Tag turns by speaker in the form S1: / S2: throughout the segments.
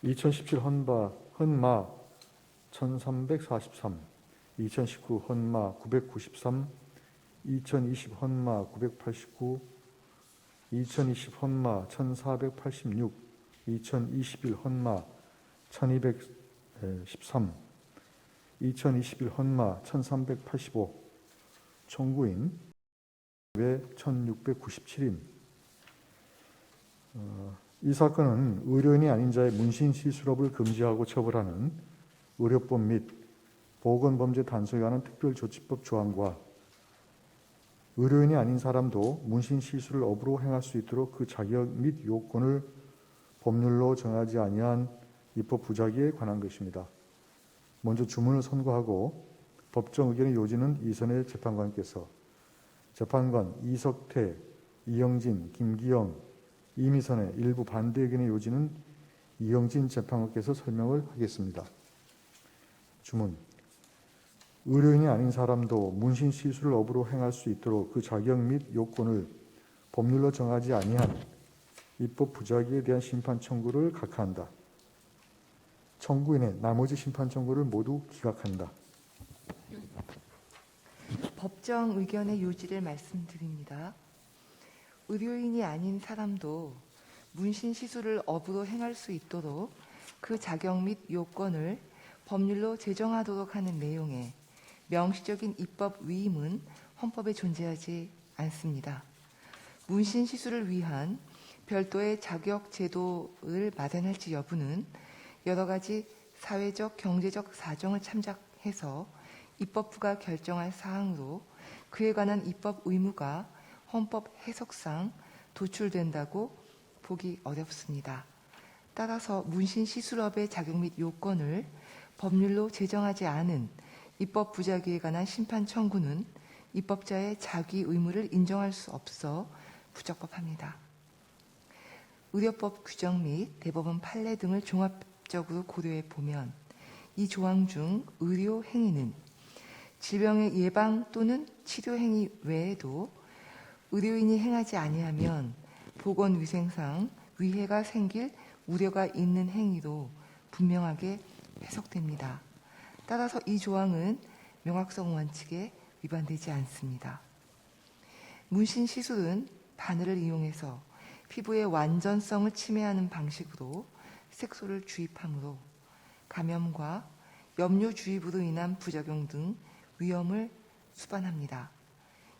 S1: 2017 헌마 1343, 2019 헌마 993, 2020 헌마 989, 2020 헌마 1486, 2021 헌마 1213, 2021 헌마 1385, 청구인 외 1697인. 이 사건은 의료인이 아닌 자의 문신시술업을 금지하고 처벌하는 의료법 및 보건범죄 단속에 관한 특별조치법 조항과 의료인이 아닌 사람도 문신시술을 업으로 행할 수 있도록 그 자격 및 요건을 법률로 정하지 아니한 입법 부작위에 관한 것입니다. 먼저 주문을 선고하고 법정 의견의 요지는 이선의 재판관께서, 재판관 이석태, 이영진, 김기영, 이미선의 일부 반대 의견의 요지는 이영진 재판관께서 설명을 하겠습니다. 주문. 의료인이 아닌 사람도 문신시술을 업으로 행할 수 있도록 그 자격 및 요건을 법률로 정하지 아니한 입법 부작위에 대한 심판 청구를 각하한다. 청구인의 나머지 심판 청구를 모두 기각한다.
S2: 법정 의견의 요지를 말씀드립니다. 의료인이 아닌 사람도 문신시술을 업으로 행할 수 있도록 그 자격 및 요건을 법률로 제정하도록 하는 내용의 명시적인 입법 위임은 헌법에 존재하지 않습니다. 문신시술을 위한 별도의 자격 제도를 마련할지 여부는 여러 가지 사회적, 경제적 사정을 참작해서 입법부가 결정할 사항으로 그에 관한 입법 의무가 헌법 해석상 도출된다고 보기 어렵습니다. 따라서 문신시술업의 자격 및 요건을 법률로 제정하지 않은 입법 부작위에 관한 심판 청구는 입법자의 자기 의무를 인정할 수 없어 부적법합니다. 의료법 규정 및 대법원 판례 등을 종합적으로 고려해 보면 이 조항 중 의료 행위는 질병의 예방 또는 치료 행위 외에도 의료인이 행하지 아니하면 보건위생상 위해가 생길 우려가 있는 행위로 분명하게 해석됩니다. 따라서 이 조항은 명확성 원칙에 위반되지 않습니다. 문신시술은 바늘을 이용해서 피부의 완전성을 침해하는 방식으로 색소를 주입하므로 감염과 염료 주입으로 인한 부작용 등 위험을 수반합니다.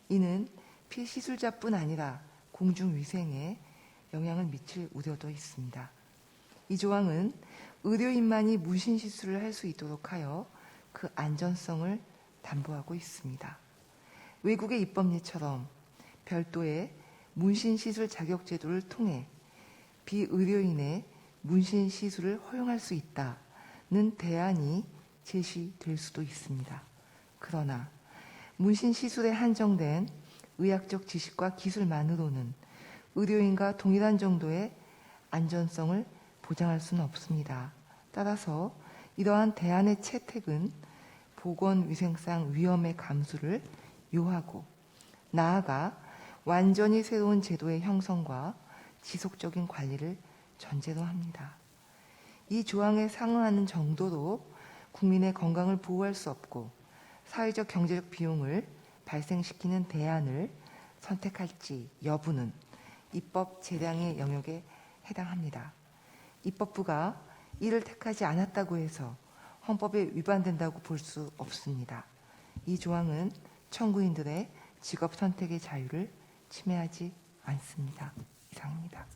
S2: 이는 피시술자뿐 아니라 공중위생에 영향을 미칠 우려도 있습니다. 이 조항은 의료인만이 문신시술을 할 수 있도록 하여 그 안전성을 담보하고 있습니다. 외국의 입법례처럼 별도의 문신시술 자격제도를 통해 비의료인의 문신시술을 허용할 수 있다는 대안이 제시될 수도 있습니다. 그러나 문신시술에 한정된 의학적 지식과 기술만으로는 의료인과 동일한 정도의 안전성을 보장할 수는 없습니다. 따라서 이러한 대안의 채택은 보건위생상 위험의 감수를 요하고 나아가 완전히 새로운 제도의 형성과 지속적인 관리를 전제로 합니다. 이 조항에 상응하는 정도로 국민의 건강을 보호할 수 없고 사회적 경제적 비용을 발생시키는 대안을 선택할지 여부는 입법 재량의 영역에 해당합니다. 입법부가 이를 택하지 않았다고 해서 헌법에 위반된다고 볼 수 없습니다. 이 조항은 청구인들의 직업 선택의 자유를 침해하지 않습니다. 이상입니다.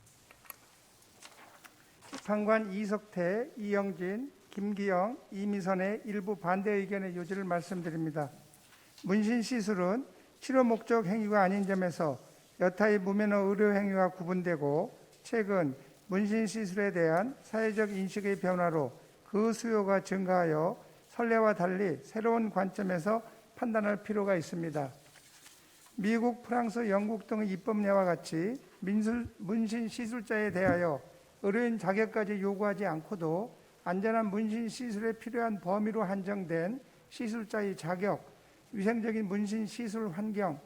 S3: 재판관 이석태, 이영진, 김기영, 이미선의 일부 반대 의견의 요지를 말씀드립니다. 문신시술은 치료 목적 행위가 아닌 점에서 여타의 무면허 의료 행위와 구분되고 최근 문신시술에 대한 사회적 인식의 변화로 그 수요가 증가하여 선례와 달리 새로운 관점에서 판단할 필요가 있습니다. 미국, 프랑스, 영국 등의 입법례와 같이 문신시술자에 대하여 의료인 자격까지 요구하지 않고도 안전한 문신시술에 필요한 범위로 한정된 시술자의 자격, 위생적인 문신시술 환경,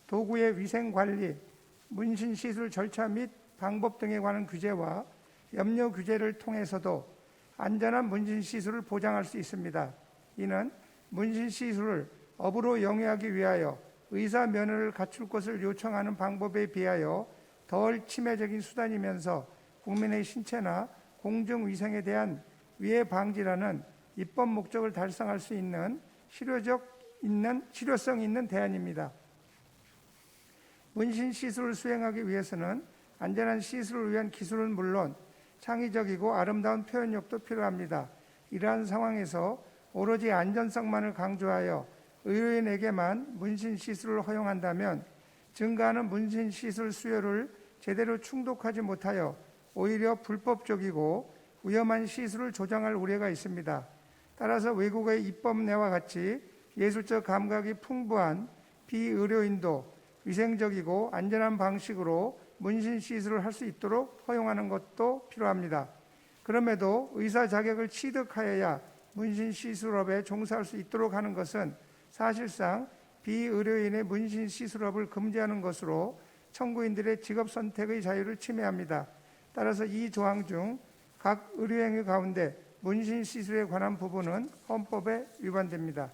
S3: 도구의 위생관리, 문신시술 절차 및 방법 등에 관한 규제와 염려 규제를 통해서도 안전한 문신 시술을 보장할 수 있습니다. 이는 문신 시술을 업으로 영위하기 위하여 의사 면허를 갖출 것을 요청하는 방법에 비하여 덜 치매적인 수단이면서 국민의 신체나 공중위생에 대한 위해 방지라는 입법 목적을 달성할 수 있는 실효성 있는 대안입니다. 문신 시술을 수행하기 위해서는 안전한 시술을 위한 기술은 물론 창의적이고 아름다운 표현력도 필요합니다. 이러한 상황에서 오로지 안전성만을 강조하여 의료인에게만 문신 시술을 허용한다면 증가하는 문신 시술 수요를 제대로 충족하지 못하여 오히려 불법적이고 위험한 시술을 조장할 우려가 있습니다. 따라서 외국의 입법례와 같이 예술적 감각이 풍부한 비의료인도 위생적이고 안전한 방식으로 문신 시술을 할 수 있도록 허용하는 것도 필요합니다. 그럼에도 의사 자격을 취득하여야 문신 시술업에 종사할 수 있도록 하는 것은 사실상 비의료인의 문신 시술업을 금지하는 것으로 청구인들의 직업 선택의 자유를 침해합니다. 따라서 이 조항 중 각 의료행위 가운데 문신 시술에 관한 부분은 헌법에 위반됩니다.